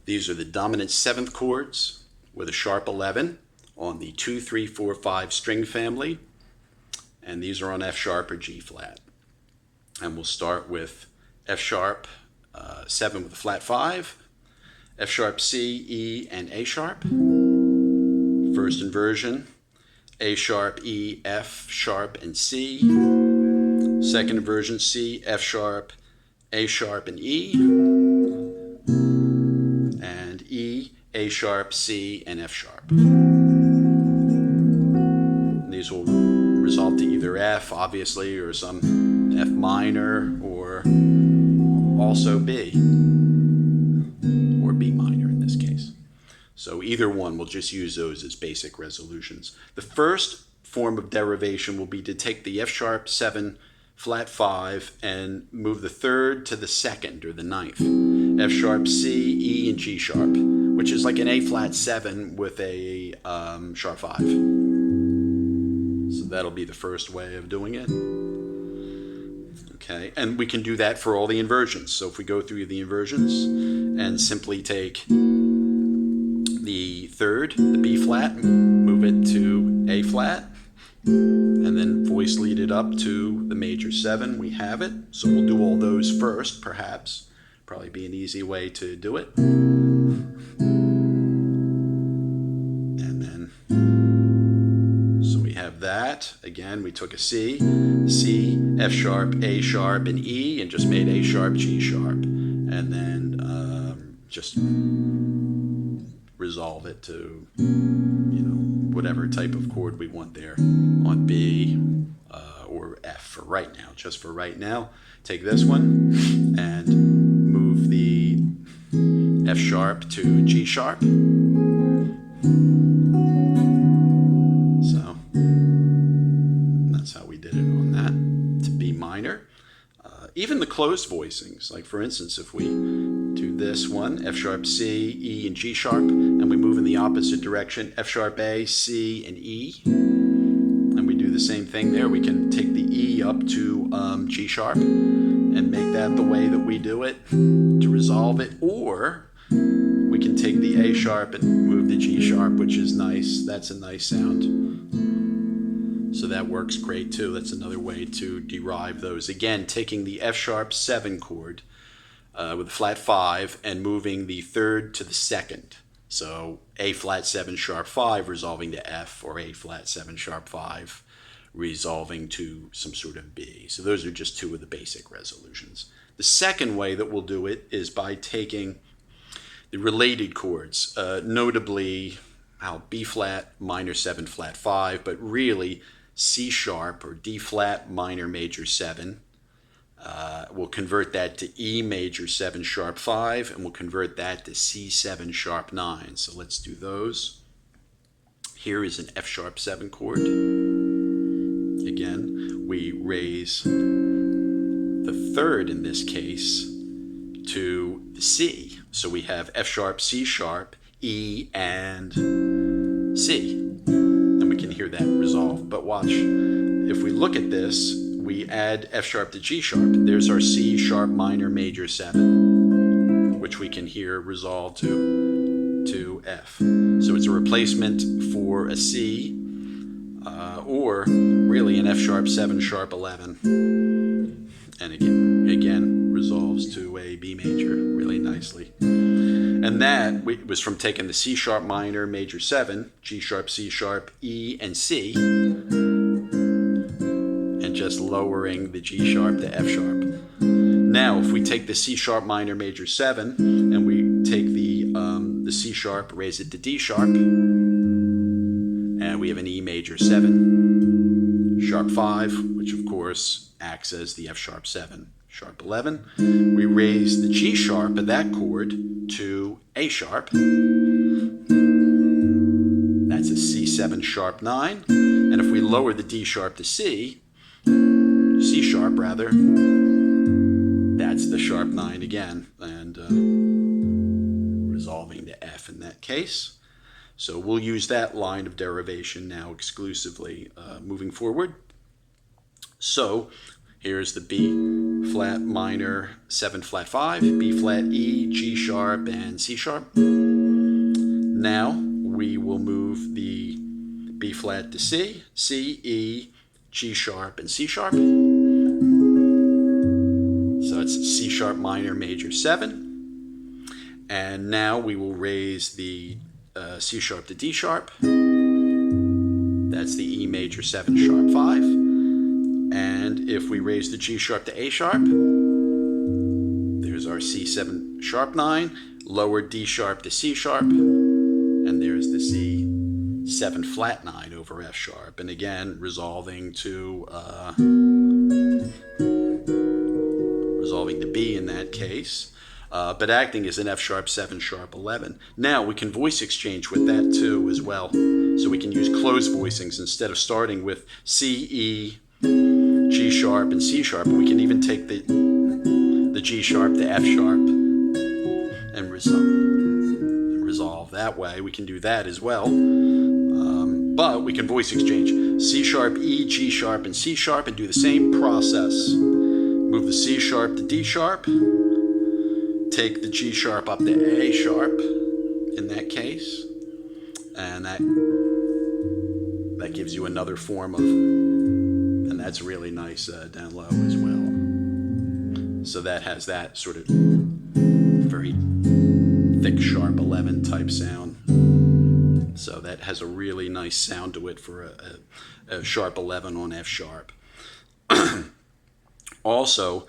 These are the dominant 7th chords with a sharp 11 on the 2, 3, 4, 5 string family, and these are on F sharp or G flat. And we'll start with F sharp 7 with a flat 5, F sharp, C, E, and A sharp. First inversion, A sharp, E, F sharp, and C. Second inversion, C, F sharp, A sharp, and E. And E, A sharp, C, and F sharp. And these will resolve to either F, obviously, or some F minor, or also B, or B minor in this case. So either one, we'll just use those as basic resolutions. The first form of derivation will be to take the F sharp 7 flat 5 and move the third to the second or the ninth. F sharp, C, E, and G sharp, which is like an A flat 7 with a sharp 5. So that'll be the first way of doing it. Okay, and we can do that for all the inversions. So if we go through the inversions and simply take the third, the B flat, move it to A flat, and then voice lead it up to the major 7, we have it. So we'll do all those first, perhaps. Probably be an easy way to do it. And then, so we have that. Again, we took a C, F sharp, A sharp, and E, and just made A sharp, G sharp. And then just resolve it to, whatever type of chord we want there on B or F for right now. Just for right now, take this one and move the F sharp to G sharp. So that's how we did it on that, to B minor. Even the closed voicings, like for instance, if we do this one, F sharp, C, E, and G sharp, and we move in the opposite direction, F sharp, A, C, and E, and we do the same thing there. We can take the E up to G sharp and make that the way that we do it to resolve it, or we can take the A sharp and move the G sharp, which is nice. That's a nice sound. So that works great too. That's another way to derive those. Again, taking the F sharp 7 chord with a flat 5 and moving the third to the second. So A flat 7 sharp 5 resolving to F, or A flat 7 sharp 5 resolving to some sort of B. So those are just two of the basic resolutions. The second way that we'll do it is by taking the related chords, notably B flat minor 7 flat 5, but really C sharp or D flat minor major 7. We'll convert that to E major 7 sharp 5, and we'll convert that to C7 sharp 9. So let's do those. Here is an F sharp 7 chord. Again, we raise the third in this case to the C. So we have F sharp, C sharp, E, and C. And we can hear that resolve. But watch, if we look at this, we add F sharp to G sharp. There's our C sharp minor major 7, which we can hear resolve to F. So it's a replacement for a C, or really an F sharp 7 sharp 11. And again resolves to a B major really nicely. And that was from taking the C sharp minor major 7, G sharp, C sharp, E, and C, and just lowering the G sharp to F sharp. Now, if we take the C sharp minor major 7 and we take the C sharp, raise it to D sharp, and we have an E major 7 sharp 5, which of course acts as the F sharp 7 sharp 11. We raise the G sharp of that chord to A sharp. That's a C7 sharp 9. And if we lower the D sharp to C sharp rather, that's the sharp 9 again, and resolving to F in that case. So we'll use that line of derivation now exclusively moving forward. So Here's the B flat minor 7 flat 5, B flat E, G sharp, and C sharp. Now we will move the B flat to C, C, E, G sharp, and C sharp. So it's C sharp minor major 7. And now we will raise the C sharp to D sharp. That's the E major 7 sharp 5. And if we raise the G sharp to A sharp, there's our C7 sharp 9, lower D sharp to C sharp, and there's the C7 flat 9 over F sharp. And again, resolving to B in that case, but acting as an F sharp 7 sharp 11. Now we can voice exchange with that too as well. So we can use closed voicings instead of starting with C, E, G sharp, and C sharp. We can even take the G sharp to F sharp and resolve that way. We can do that as well. But we can voice exchange C sharp, E, G sharp, and C sharp and do the same process. Move the C sharp to D sharp. Take the G sharp up to A sharp in that case. And that gives you another form of, and that's really nice down low as well. So that has that sort of very thick sharp 11 type sound. So that has a really nice sound to it for a sharp 11 on F sharp. Also,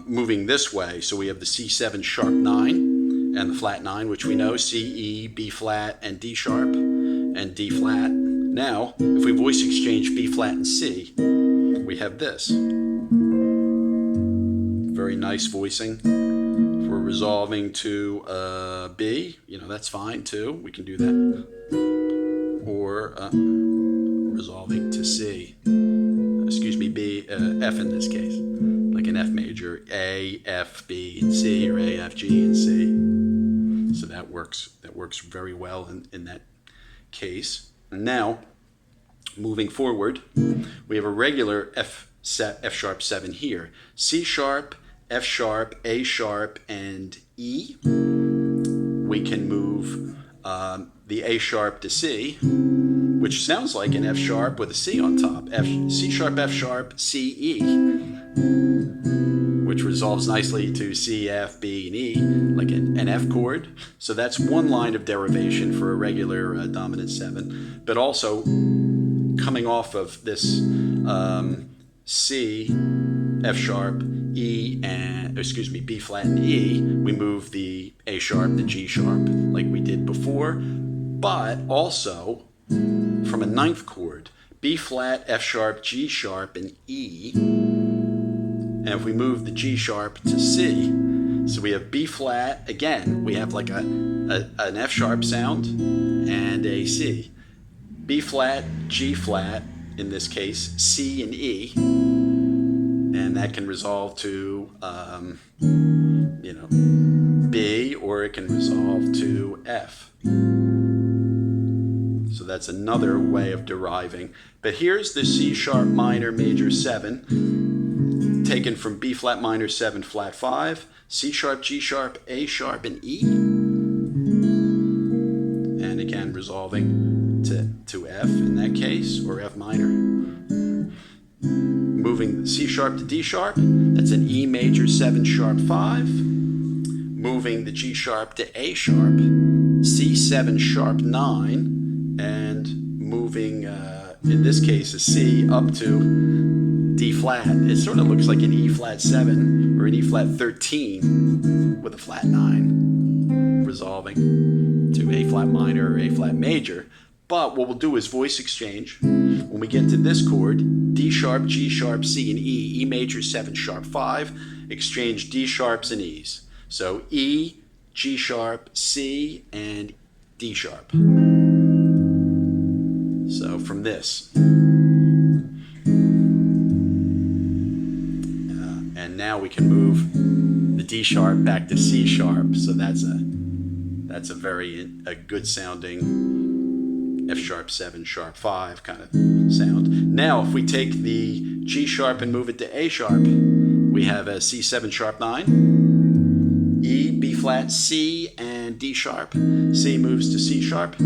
moving this way, so we have the C7 sharp 9 and the flat 9, which we know, C, E, B flat, and D sharp, and D flat. Now, if we voice exchange B flat and C, we have this. Very nice voicing. If we're resolving to B, that's fine too. We can do that. Or resolving to C. Excuse me, B, F in this case. Like an F major, A, F, B, and C, or A, F, G, and C. So that works very well in that case. And now, moving forward, we have a regular F sharp 7 here. C sharp, F sharp, A sharp, and E. We can move the A sharp to C, which sounds like an F sharp with a C on top. C sharp, F sharp, C, E, which resolves nicely to C, F, B, and E, like an F chord. So that's one line of derivation for a regular dominant 7. But also, coming off of this C, F sharp, E, and B flat and E, we move the A sharp to G sharp like we did before, but also from a 9th chord, B flat, F sharp, G sharp, and E. And if we move the G sharp to C, so we have B flat, again, we have like an F sharp sound and a C. B flat, G flat, in this case, C and E. And that can resolve to, B, or it can resolve to F. So that's another way of deriving. But here's the C sharp minor major 7, taken from B flat minor 7 flat 5, C sharp, G sharp, A sharp, and E. And again, resolving to F in that case, or F minor. Moving C sharp to D sharp, that's an E major 7 sharp 5. Moving the G sharp to A sharp, C7 sharp 9. And moving, in this case, a C up to D flat. It sort of looks like an E flat 7 or an E flat 13 with a flat 9, resolving to A flat minor or A flat major. But what we'll do is voice exchange. When we get to this chord, D sharp, G sharp, C, and E, E major 7 sharp 5, exchange D sharps and E's. So E, G sharp, C, and D sharp. So from this, and now we can move the D sharp back to C sharp. So that's a very good sounding F sharp 7 sharp 5 kind of sound. Now if we take the G sharp and move it to A sharp, we have a C7 sharp 9, E, B flat, C, and D sharp. C moves to C sharp.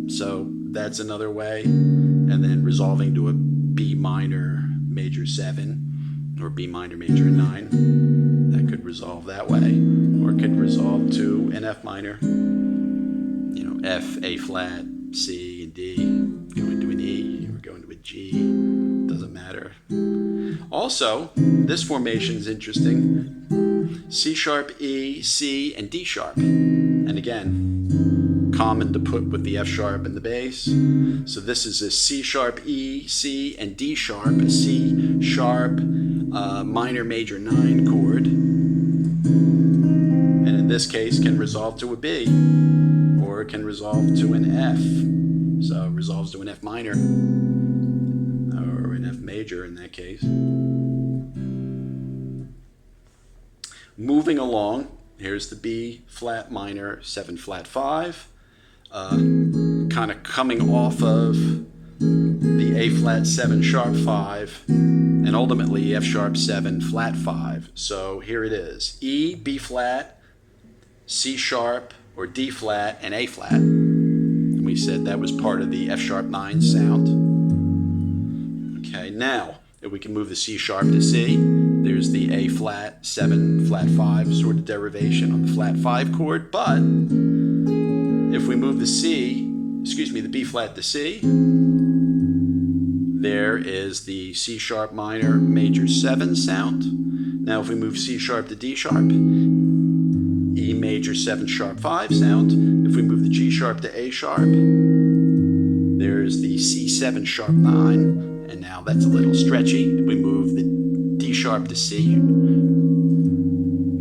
So that's another way. And then resolving to a B minor major 7 or B minor major 9. That could resolve that way. Or it could resolve to an F minor. You know, F, A flat, C, and D. Going to an E or going to a G. Doesn't matter. Also, this formation is interesting. C sharp, E, C, and D sharp. And again, common to put with the F sharp and the bass. So this is a C sharp, E, C, and D sharp, a C sharp minor major 9 chord. And in this case can resolve to a B, or it can resolve to an F. So it resolves to an F minor, or an F major in that case. Moving along, here's the B flat minor 7 flat 5, kind of coming off of the A flat 7 sharp 5, and ultimately F sharp 7 flat 5. So here it is: E, B flat, C sharp or D flat, and A flat. And we said that was part of the F sharp 9 sound. Okay, now if we can move the C sharp to C, there's the A flat 7 flat 5 sort of derivation on the flat 5 chord. But if we move the B flat to C, there is the C sharp minor major 7 sound. Now if we move C sharp to D sharp, E major 7 sharp 5 sound. If we move the G sharp to A sharp, there's the C7 sharp 9. And now that's a little stretchy. If we move the D sharp to C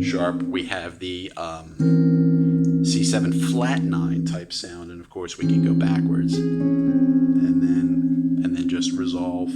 sharp, we have the C7 flat 9 type sound. And of course we can go backwards and then just resolve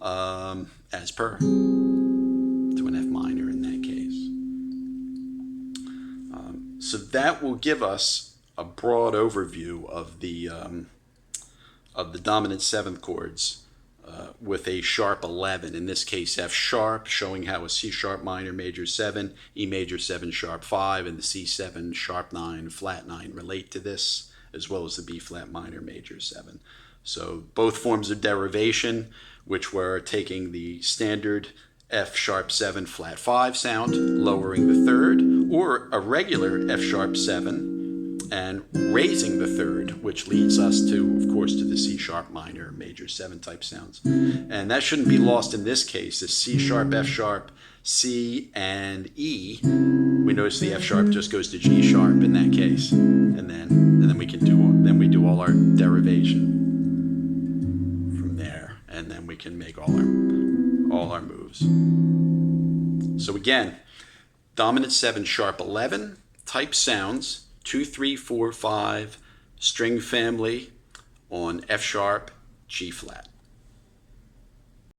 as per to an F minor in that case. So that will give us a broad overview of the dominant 7th chords with a sharp 11, in this case F sharp, showing how a C sharp minor major 7, E major 7 sharp 5, and the C7 sharp 9 flat 9 relate to this, as well as the B flat minor major 7. So both forms of derivation, which were taking the standard F sharp 7 flat 5 sound, lowering the third, or a regular F sharp 7 and raising the third, which leads us to, of course, to the C sharp minor major 7 type sounds. And that shouldn't be lost in this case. The C sharp, F sharp, C, and E. We notice the F sharp just goes to G sharp in that case, and then we do all our derivation from there, and then we can make all our moves. So again, dominant 7 sharp 11 type sounds, 2, 3, 4, 5 string family on F sharp, G flat.